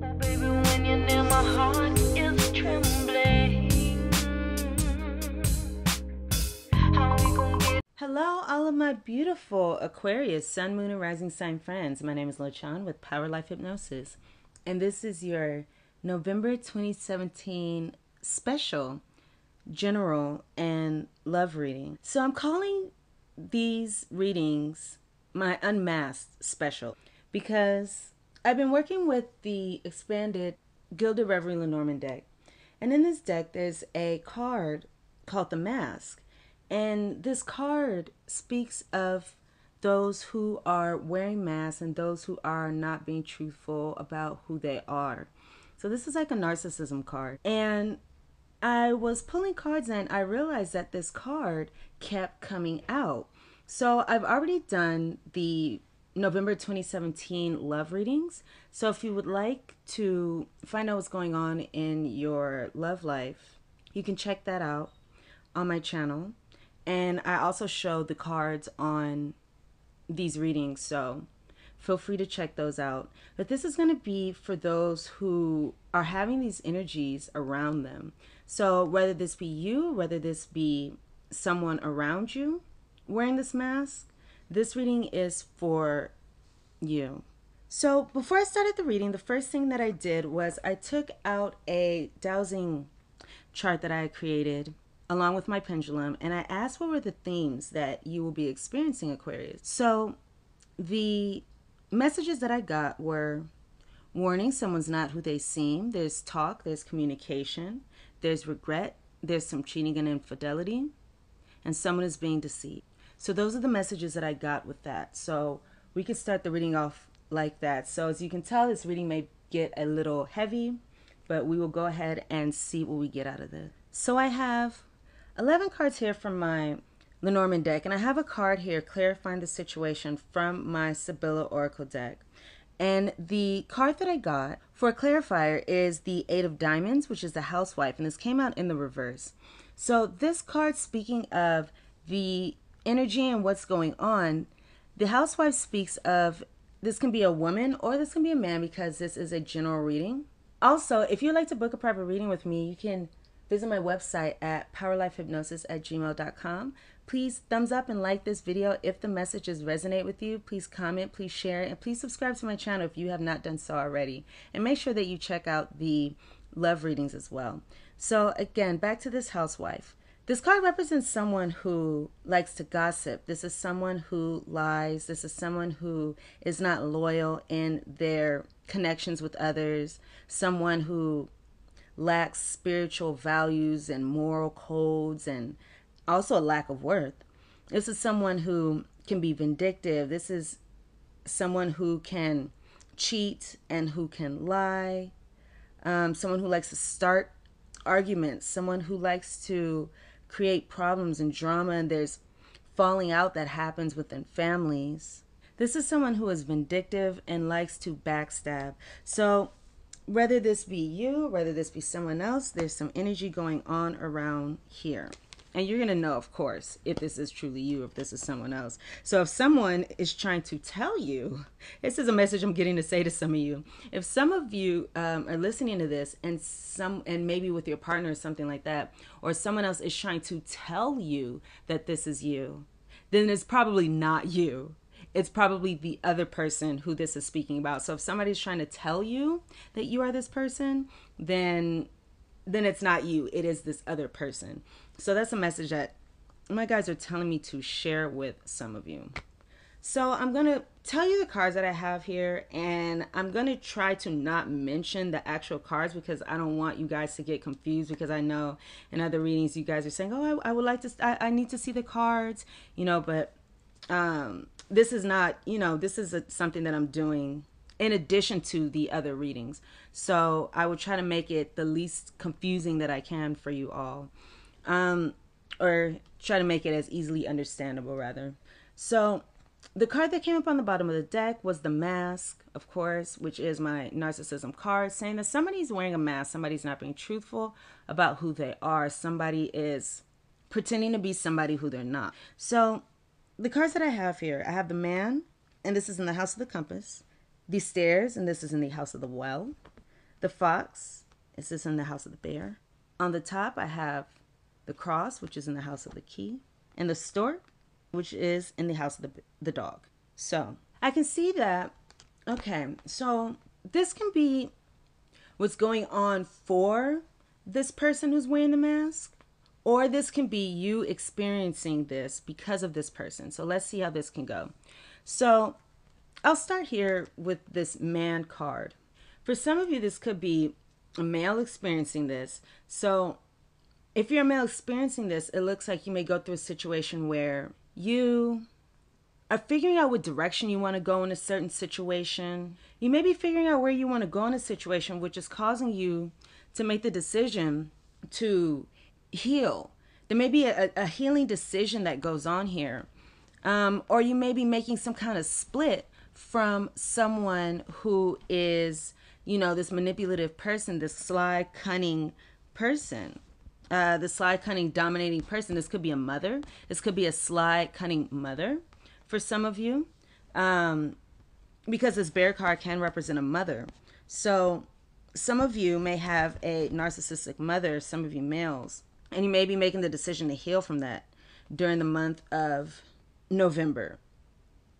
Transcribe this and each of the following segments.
Oh, baby, when you're near, my heart is trembling. How we gonna get... Hello, all of my beautiful Aquarius, Sun, Moon, and Rising Sign friends. My name is Lochan with Power Life Hypnosis, and this is your November 2017 special general and love reading. So I'm calling these readings my Unmasked special because I've been working with the expanded Gilded Reverie Lenormand deck, and in this deck there's a card called the Mask. And this card speaks of those who are wearing masks and those who are not being truthful about who they are. So this is like a narcissism card. And I was pulling cards and I realized that this card kept coming out. So I've already done the November 2017 love readings. So if you would like to find out what's going on in your love life, you can check that out on my channel. And I also show the cards on these readings, so feel free to check those out. But this is going to be for those who are having these energies around them. So whether this be you, whether this be someone around you wearing this mask, this reading is for you. So before I started the reading, the first thing that I did was I took out a dowsing chart that I had created along with my pendulum, and I asked what were the themes that you will be experiencing, Aquarius. So the messages that I got were warning, someone's not who they seem. There's talk, there's communication, there's regret, there's some cheating and infidelity, and someone is being deceived. So those are the messages that I got with that. So we can start the reading off like that. So as you can tell, this reading may get a little heavy, but we will go ahead and see what we get out of this. So I have 11 cards here from my Lenormand deck, and I have a card here clarifying the situation from my Sibylla Oracle deck. And the card that I got for a clarifier is the Eight of Diamonds, which is the housewife, and this came out in the reverse. So this card, speaking of the energy and what's going on, the housewife speaks of this can be a woman or this can be a man because this is a general reading. Also, if you'd like to book a private reading with me, you can visit my website at powerlifehypnosis@gmail.com. Please thumbs up and like this video if the messages resonate with you. Please comment, please share, and please subscribe to my channel if you have not done so already. And make sure that you check out the love readings as well. So again, back to this housewife. This card represents someone who likes to gossip. This is someone who lies. This is someone who is not loyal in their connections with others. Someone who lacks spiritual values and moral codes, and also a lack of worth. This is someone who can be vindictive. This is someone who can cheat and who can lie. Someone who likes to start arguments. Someone who likes to create problems and drama, and there's falling out that happens within families. This is someone who is vindictive and likes to backstab. So whether this be you, whether this be someone else, there's some energy going on around here. And you're going to know, of course, if this is truly you, if this is someone else. So if someone is trying to tell you, this is a message I'm getting to say to some of you. If some of you are listening to this and maybe with your partner or something like that, or someone else is trying to tell you that this is you, then it's probably not you. It's probably the other person who this is speaking about. So if somebody's trying to tell you that you are this person, then it's not you. It is this other person. So that's a message that my guys are telling me to share with some of you. So I'm going to tell you the cards that I have here, and I'm going to try to not mention the actual cards because I don't want you guys to get confused, because I know in other readings you guys are saying, oh, I would like to, I need to see the cards, you know, but this is not, you know, this is something that I'm doing in addition to the other readings. So I will try to make it the least confusing that I can for you all. Or try to make it as easily understandable, rather. So the card that came up on the bottom of the deck was the Mask, of course, which is my narcissism card, saying that somebody's wearing a mask. Somebody's not being truthful about who they are. Somebody is pretending to be somebody who they're not. So the cards that I have here, I have the Man, and this is in the House of the Compass. The Stairs, and this is in the House of the Well. The fox is this in the house of the bear. On the top, I have the cross, which is in the house of the key, and the stork, which is in the house of the dog. So I can see that, okay, so this can be what's going on for this person who's wearing the mask, or this can be you experiencing this because of this person. So let's see how this can go. So I'll start here with this man card. For some of you, this could be a male experiencing this. So if you're a male experiencing this, it looks like you may go through a situation where you are figuring out what direction you want to go in a certain situation. You may be figuring out where you want to go in a situation, which is causing you to make the decision to heal. There may be a healing decision that goes on here. Or you may be making some kind of split from someone who is, you know, this manipulative person, this sly, cunning person, the sly, cunning, dominating person. This could be a mother. This could be a sly, cunning mother for some of you, because this bear card can represent a mother. So some of you may have a narcissistic mother, some of you males, and you may be making the decision to heal from that during the month of November.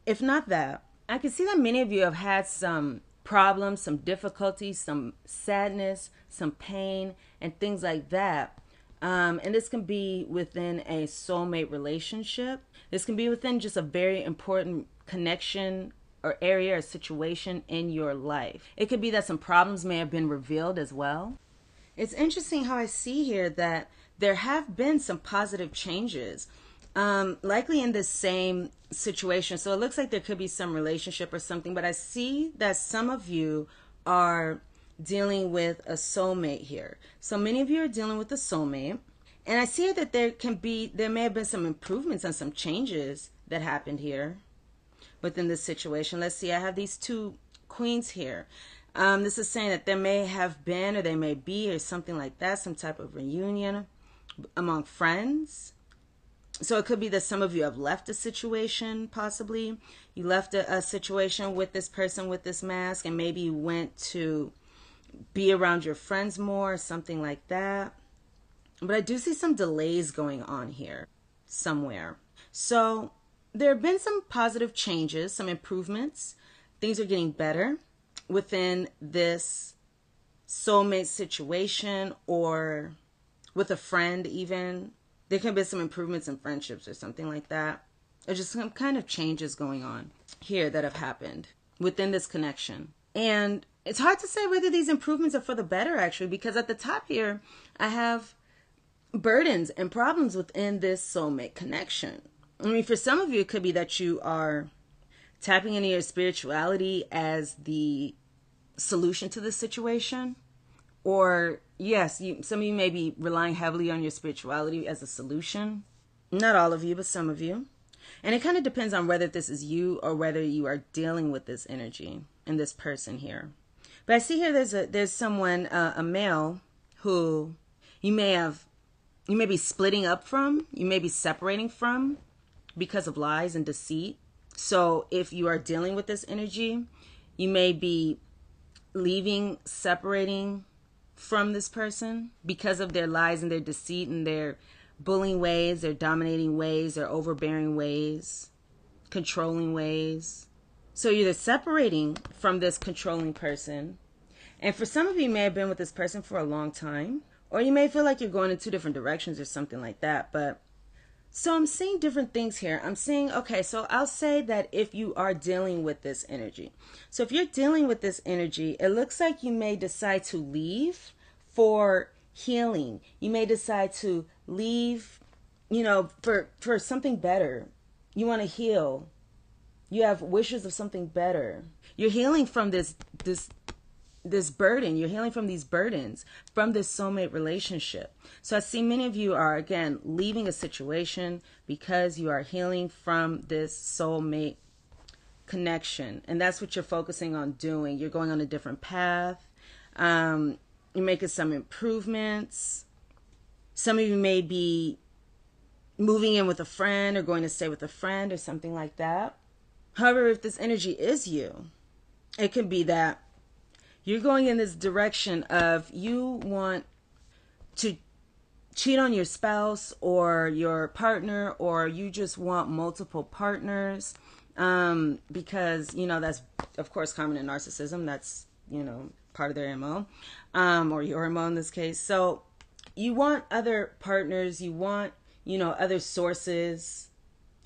If not that, I can see that many of you have had some problems, some difficulties, some sadness, some pain, and things like that. And this can be within a soulmate relationship. This can be within just a very important connection or area or situation in your life. It could be that some problems may have been revealed as well. It's interesting how I see here that there have been some positive changes, likely in the same situation. So it looks like there could be some relationship or something, but I see that some of you are dealing with a soulmate here. So many of you are dealing with a soulmate, and I see that there may have been some improvements and some changes that happened here within this situation. Let's see, I have these two queens here. This is saying that there may have been, or there may be, or something like that, some type of reunion among friends. So it could be that some of you have left a situation, possibly. You left a situation with this person with this mask, and maybe you went to be around your friends more, something like that. But I do see some delays going on here somewhere. So there have been some positive changes, some improvements. Things are getting better within this soulmate situation, or with a friend even. There can be some improvements in friendships or something like that. There's just some kind of changes going on here that have happened within this connection. And it's hard to say whether these improvements are for the better, actually, because at the top here, I have burdens and problems within this soulmate connection. I mean, for some of you, it could be that you are tapping into your spirituality as the solution to the situation. Or, yes, some of you may be relying heavily on your spirituality as a solution. Not all of you, but some of you. And it kind of depends on whether this is you or whether you are dealing with this energy and this person here. But I see here there's someone, a male, who you may be splitting up from, you may be separating from because of lies and deceit. So if you are dealing with this energy, you may be leaving, separating from this person because of their lies and their deceit and their bullying ways, their dominating ways, their overbearing ways, controlling ways. So you're either separating from this controlling person, and for some of you, you may have been with this person for a long time, or you may feel like you're going in two different directions or something like that. But so I'm seeing different things here. I'm seeing, okay, so I'll say that if you are dealing with this energy. So if you're dealing with this energy, it looks like you may decide to leave for healing. You may decide to leave, you know, for something better. You want to heal. You have wishes of something better. You're healing from this burden. You're healing from these burdens, from this soulmate relationship. So I see many of you are, again, leaving a situation because you are healing from this soulmate connection. And that's what you're focusing on doing. You're going on a different path. You're making some improvements. Some of you may be moving in with a friend or going to stay with a friend or something like that. However, if this energy is you, it could be that You're going in this direction of you want to cheat on your spouse or your partner, or you just want multiple partners, because, you know, that's, of course, common in narcissism. That's, you know, part of their MO, or your MO in this case. So you want other partners, you want, you know, other sources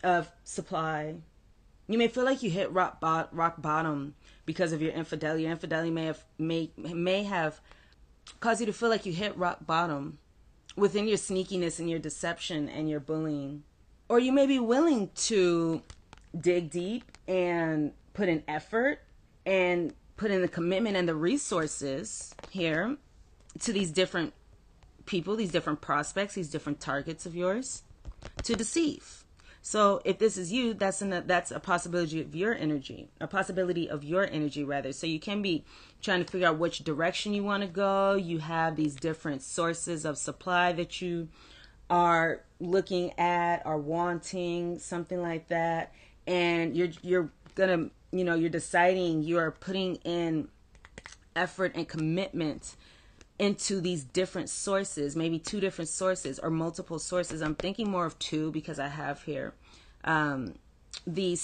of supply. You may feel like you hit rock bottom because of your infidelity. Your infidelity may have caused you to feel like you hit rock bottom within your sneakiness and your deception and your bullying. Or you may be willing to dig deep and put in effort and put in the commitment and the resources here to these different people, these different prospects, these different targets of yours to deceive. So if this is you, that's a possibility of your energy, rather. So you can be trying to figure out which direction you want to go. You have these different sources of supply that you are looking at or wanting, something like that. And you're gonna, you know, you're deciding, you're putting in effort and commitment into these different sources, maybe 2 different sources or multiple sources. I'm thinking more of 2 because I have here the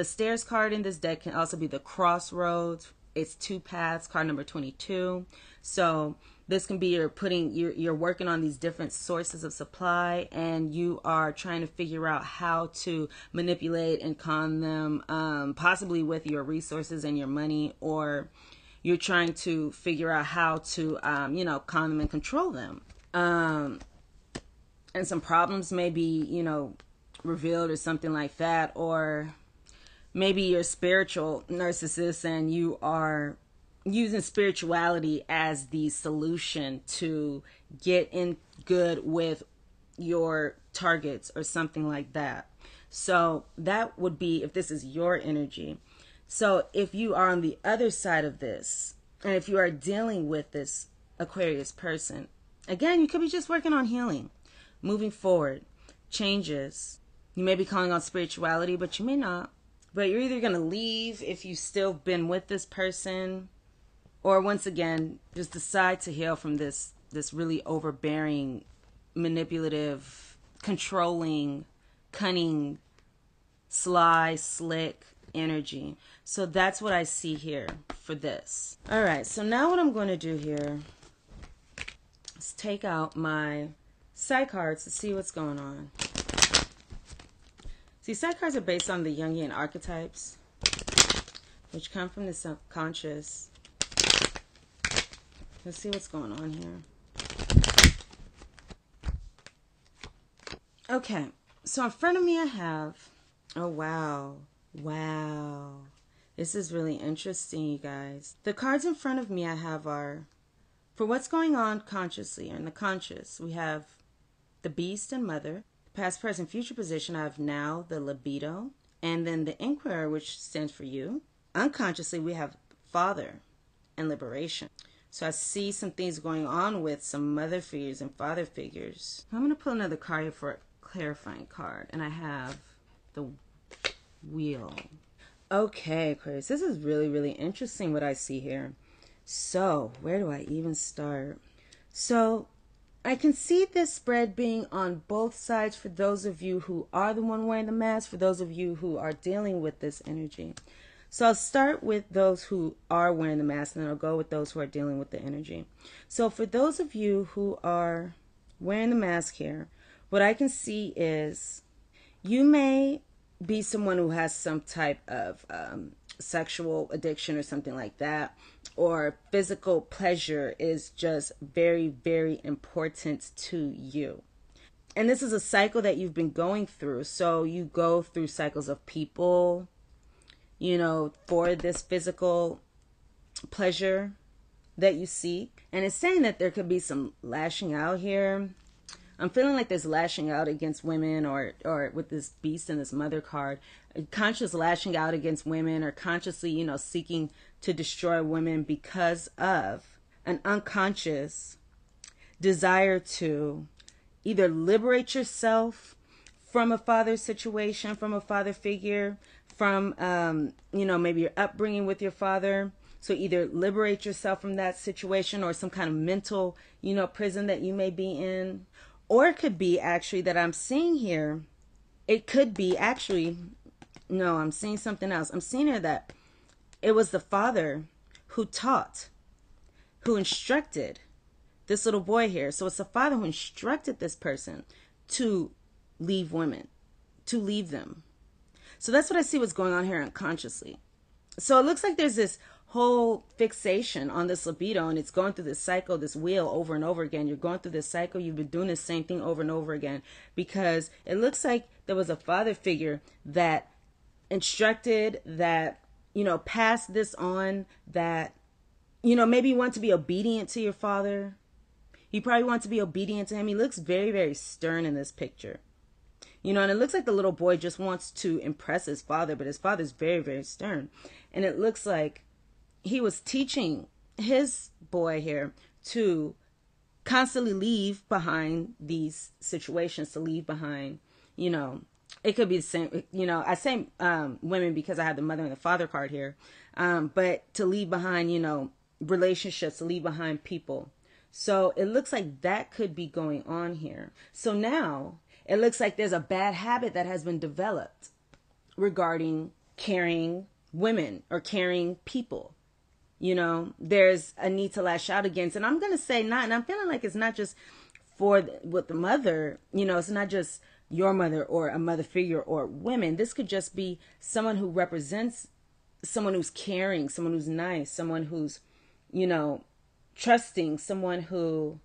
stairs card in this deck can also be the crossroads. It's 2 paths, card number 22. So this can be you're working on these different sources of supply, and you are trying to figure out how to manipulate and con them, possibly with your resources and your money, or you're trying to figure out how to, you know, con them and control them. And some problems may be, you know, revealed or something like that. Or maybe you're a spiritual narcissist and you are using spirituality as the solution to get in good with your targets or something like that. So that would be if this is your energy. So if you are on the other side of this, and if you are dealing with this Aquarius person, again, you could be just working on healing, moving forward, changes. You may be calling on spirituality, but you may not. But you're either going to leave if you've still been with this person, or once again, just decide to heal from this really overbearing, manipulative, controlling, cunning, sly, slick energy. So that's what I see here for this. All right, so now what I'm going to do here is take out my side cards to see what's going on. See, side cards are based on the Jungian archetypes, which come from the subconscious. Let's see what's going on here. Okay, so in front of me I have, oh wow, this is really interesting, you guys. The cards in front of me I have are, for what's going on consciously, or in the conscious, we have the Beast and Mother. Past, present, future position, I have now, the libido, and then the Inquirer, which stands for you. Unconsciously, we have Father and liberation. So I see some things going on with some mother figures and father figures. I'm going to pull another card here for a clarifying card, and I have the Wheel. Okay, Aquarius, this is really, really interesting what I see here. So where do I even start? So I can see this spread being on both sides for those of you who are the one wearing the mask, for those of you who are dealing with this energy. So I'll start with those who are wearing the mask, and then I'll go with those who are dealing with the energy. So for those of you who are wearing the mask here, what I can see is you may be someone who has some type of sexual addiction or something like that, or physical pleasure is just very, very important to you. And this is a cycle that you've been going through. So you go through cycles of people, you know, for this physical pleasure that you seek. And it's saying that there could be some lashing out here. I'm feeling like there's lashing out against women, or with this Beast and this Mother card, conscious lashing out against women, or consciously, you know, seeking to destroy women because of an unconscious desire to either liberate yourself from a father situation, from a father figure, from, you know, maybe your upbringing with your father, So either liberate yourself from that situation or some kind of mental, prison that you may be in. Or it could be actually that I'm seeing here, it could be actually, no, I'm seeing something else. I'm seeing here that it was the father who taught, who instructed this little boy here. So it's the father who instructed this person to leave women, to leave them. So that's what I see what's going on here unconsciously. So it looks like there's this whole fixation on this libido, and it's going through this cycle, this wheel over and over again. You're going through this cycle. You've been doing the same thing over and over again because it looks like there was a father figure that instructed, that, passed this on, that, maybe you want to be obedient to your father. You probably want to be obedient to him. He looks very, very stern in this picture. And it looks like the little boy just wants to impress his father, but his father's very, very stern. And it looks like he was teaching his boy here to constantly leave behind these situations, to leave behind, it could be the same, I say women because I have the mother and the father card here, but to leave behind, relationships, to leave behind people. So it looks like that could be going on here. So now it looks like there's a bad habit that has been developed regarding carrying women or carrying people. There's a need to lash out against. And I'm going to say not, and I'm feeling like it's not just with the mother, it's not just your mother or a mother figure or women. This could just be someone who represents someone who's caring, someone who's nice, someone who's, trusting, someone who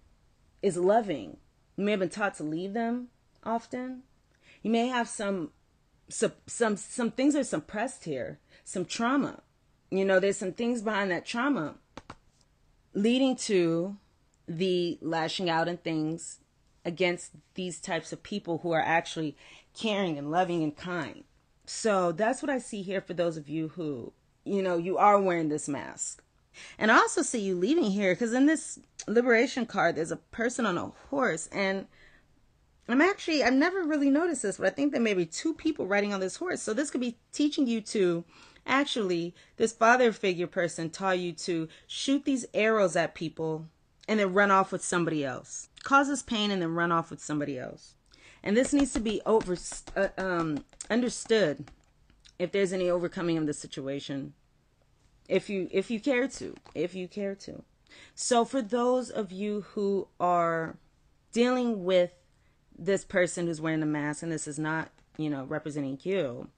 is loving. You may have been taught to leave them often. You may have some things are suppressed here, some trauma. There's some things behind that trauma leading to the lashing out and things against these types of people who are actually caring and loving and kind. So that's what I see here for those of you who, you are wearing this mask. And I also see you leaving here because in this liberation card, there's a person on a horse. And I've never really noticed this, but I think there may be two people riding on this horse. So this could be teaching you to, actually, this father figure person taught you to shoot these arrows at people and then run off with somebody else. Causes pain and then run off with somebody else. And this needs to be understood if there's any overcoming of the situation. If you care to. So for those of you who are dealing with this person who's wearing the mask, and this is not, representing you,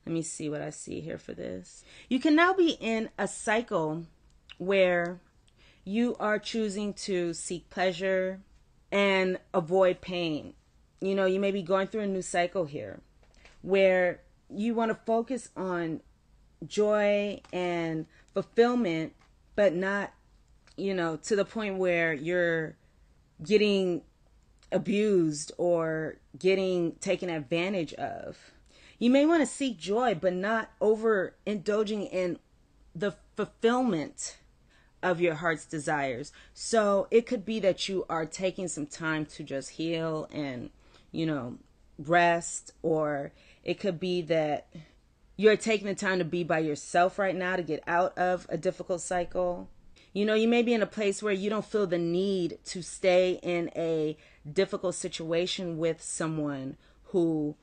let me see what I see here for this. You can now be in a cycle where you are choosing to seek pleasure and avoid pain. You may be going through a new cycle here where you want to focus on joy and fulfillment, but not, to the point where you're getting abused or getting taken advantage of. You may want to seek joy, but not overindulging in the fulfillment of your heart's desires. So it could be that you are taking some time to just heal and, rest, or it could be that you're taking the time to be by yourself right now to get out of a difficult cycle. You may be in a place where you don't feel the need to stay in a difficult situation with someone who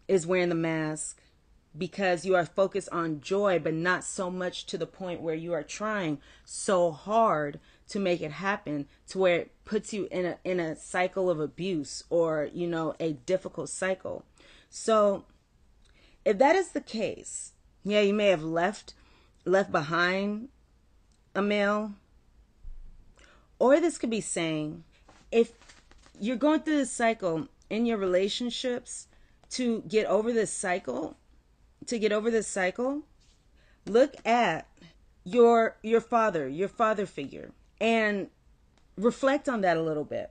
is wearing the mask because you are focused on joy, but not so much to the point where you are trying so hard to make it happen to where it puts you in a cycle of abuse or, a difficult cycle. So if that is the case, yeah, you may have left behind a male, or this could be saying, if you're going through this cycle in your relationships, to get over this cycle, look at your father figure and reflect on that a little bit.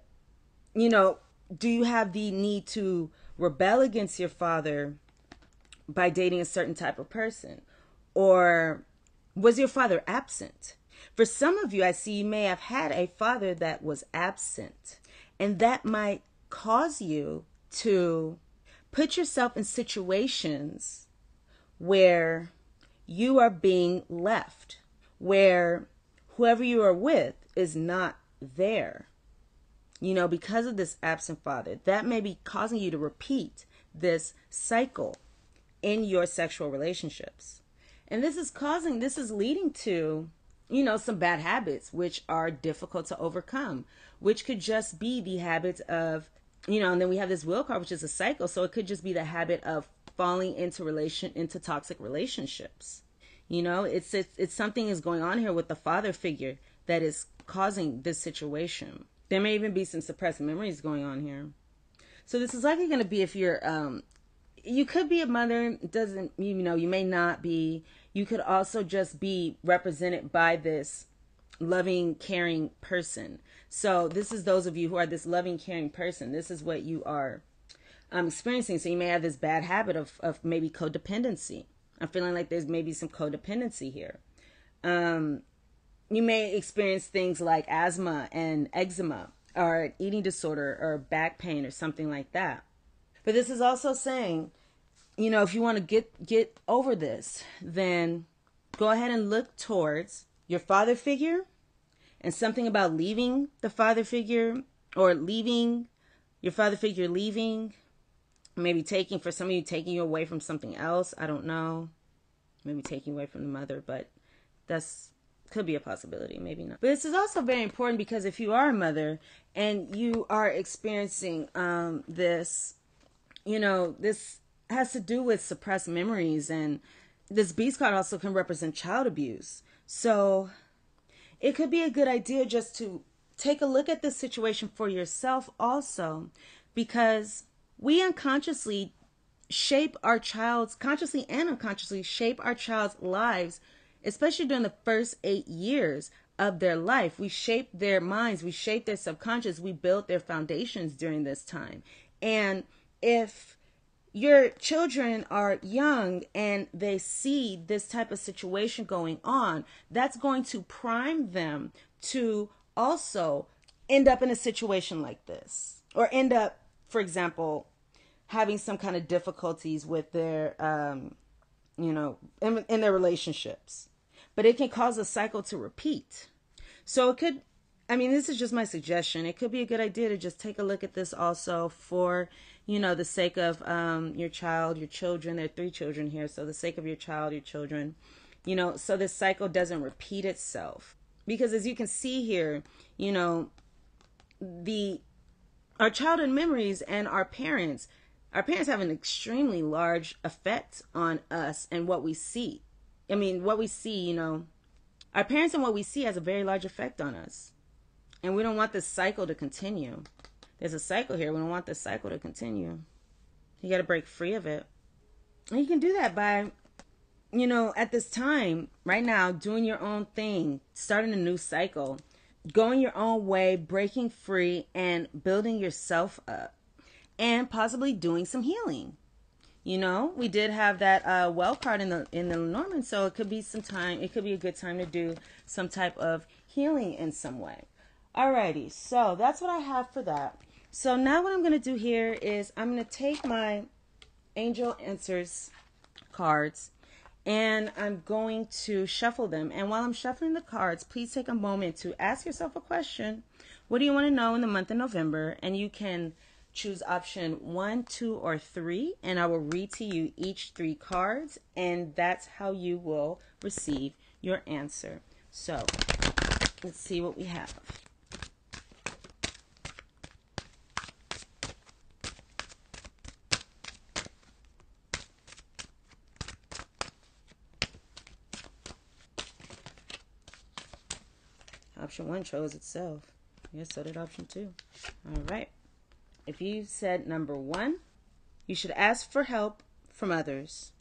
Do you have the need to rebel against your father by dating a certain type of person? Or was your father absent? For some of you, I see you may have had a father that was absent, and that might cause you to put yourself in situations where you are being left, where whoever you are with is not there. You know, because of this absent father, that may be causing you to repeat this cycle in your sexual relationships. And this is leading to, you know, some bad habits, which are difficult to overcome, which could just be the habits of, you know, and then we have this will card, which is a cycle. So it could just be the habit of falling into toxic relationships. You know, it's something is going on here with the father figure that is causing this situation. There may even be some suppressed memories going on here. So this is likely going to be if you're, you could be a mother, doesn't, you know, you may not be. You could also just be represented by this loving, caring person. So this is those of you who are this loving, caring person. This is what you are experiencing. So you may have this bad habit of maybe codependency. I'm feeling like there's maybe some codependency here. You may experience things like asthma and eczema or an eating disorder or back pain or something like that. But this is also saying, you know, if you want to get over this, then go ahead and look towards your father figure and something about leaving the father figure or leaving your father figure, maybe for some of you, taking you away from something else. I don't know. Maybe taking away from the mother, but could be a possibility, maybe not. But this is also very important because if you are a mother and you are experiencing this, you know, this has to do with suppressed memories, and this beast card also can represent child abuse. So it could be a good idea just to take a look at this situation for yourself also, because we unconsciously consciously and unconsciously shape our child's lives, especially during the first 8 years of their life. We shape their minds, we shape their subconscious, we build their foundations during this time. And if your children are young and they see this type of situation going on, that's going to prime them to also end up in a situation like this, or end up, for example, having some kind of difficulties with their, you know, in their relationships. But it can cause a cycle to repeat. So it could, I mean, this is just my suggestion. It could be a good idea to just take a look at this also for, you know, the sake of your child, your children. There are 3 children here. So the sake of your child, your children, you know, so this cycle doesn't repeat itself. Because as you can see here, you know, our childhood memories and our parents have an extremely large effect on us and what we see. I mean, what we see, you know, our parents and what we see has a very large effect on us. And we don't want this cycle to continue. There's a cycle here. We don't want this cycle to continue. You got to break free of it. And you can do that by, you know, at this time, right now, doing your own thing, starting a new cycle, going your own way, breaking free, and building yourself up, and possibly doing some healing. You know, we did have that well card in the Lenormand, so it could be it could be a good time to do some type of healing in some way. Alrighty, so that's what I have for that. So now what I'm going to do here is I'm going to take my Angel Answers cards and I'm going to shuffle them. And while I'm shuffling the cards, please take a moment to ask yourself a question. What do you want to know in the month of November? And you can choose option 1, 2, or 3, and I will read to you each 3 cards, and that's how you will receive your answer. So let's see what we have. Option 1 chose itself. Yes, so did option 2. All right. If you said number 1, you should ask for help from others.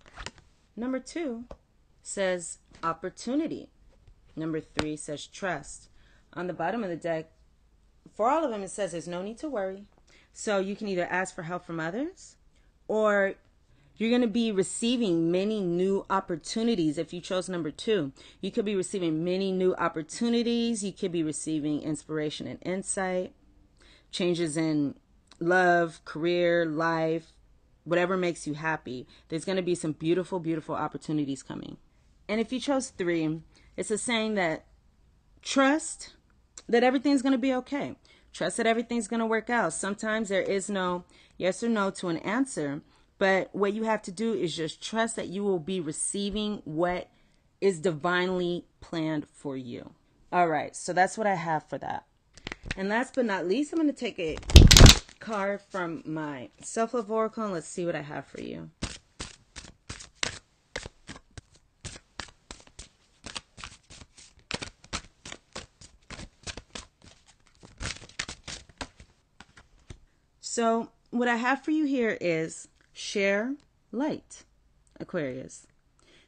Number 2 says opportunity. Number 3 says trust. On the bottom of the deck, for all of them, it says there's no need to worry. So you can either ask for help from others, or you're going to be receiving many new opportunities. If you chose number 2, you could be receiving many new opportunities. You could be receiving inspiration and insight, changes in love, career, life, whatever makes you happy. There's going to be some beautiful, beautiful opportunities coming. And if you chose 3, It's a saying that trust that everything's going to be okay. Trust that everything's going to work out. Sometimes there is no yes or no to an answer, but what you have to do is just trust that you will be receiving what is divinely planned for you. All right, so that's what I have for that. And last but not least, I'm going to take a card from my self-love oracle and let's see what I have for you. So what I have for you here is share light, Aquarius.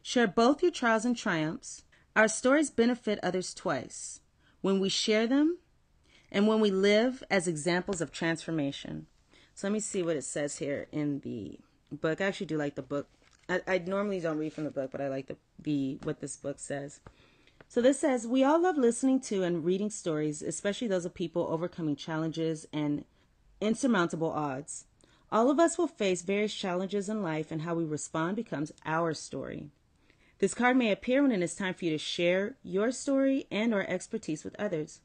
Share both your trials and triumphs. Our stories benefit others twice. When we share them and when we live as examples of transformation. So let me see what it says here in the book. I actually do like the book. I normally don't read from the book, but I like what this book says. So this says, we all love listening to and reading stories, especially those of people overcoming challenges and insurmountable odds. All of us will face various challenges in life, and how we respond becomes our story. This card may appear when it is time for you to share your story and or expertise with others.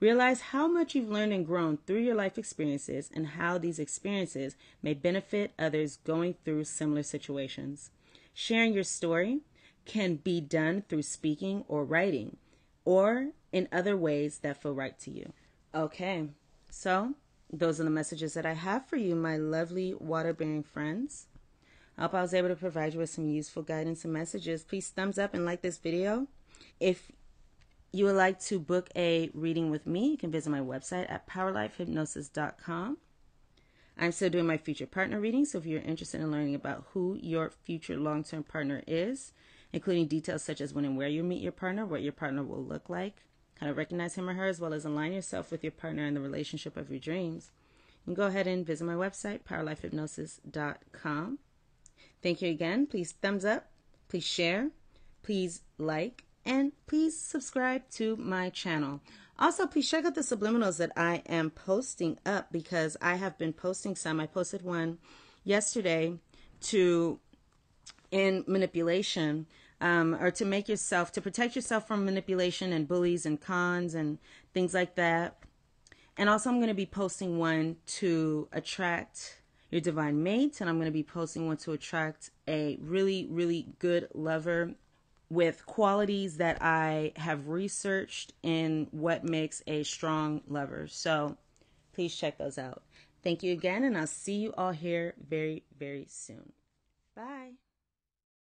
Realize how much you've learned and grown through your life experiences and how these experiences may benefit others going through similar situations. Sharing your story can be done through speaking or writing or in other ways that feel right to you. Okay, so those are the messages that I have for you, my lovely water-bearing friends. I hope I was able to provide you with some useful guidance and messages. Please thumbs up and like this video. If you would like to book a reading with me, you can visit my website at POWERLIFEHYPNOSIS.com. I'm still doing my future partner reading, so if you're interested in learning about who your future long-term partner is, including details such as when and where you meet your partner, what your partner will look like, how to recognize him or her, as well as align yourself with your partner in the relationship of your dreams, you can go ahead and visit my website, POWERLIFEHYPNOSIS.com. Thank you again. Please thumbs up, please share, please like, and please subscribe to my channel. Also, please check out the subliminals that I am posting up because I have been posting some. I posted one yesterday in manipulation, or to protect yourself from manipulation and bullies and cons and things like that. And also I'm going to be posting one to attract your divine mate, and I'm going to be posting one to attract a really, really good lover with qualities that I have researched in what makes a strong lover. So please check those out. Thank you again, and I'll see you all here very, very soon. Bye.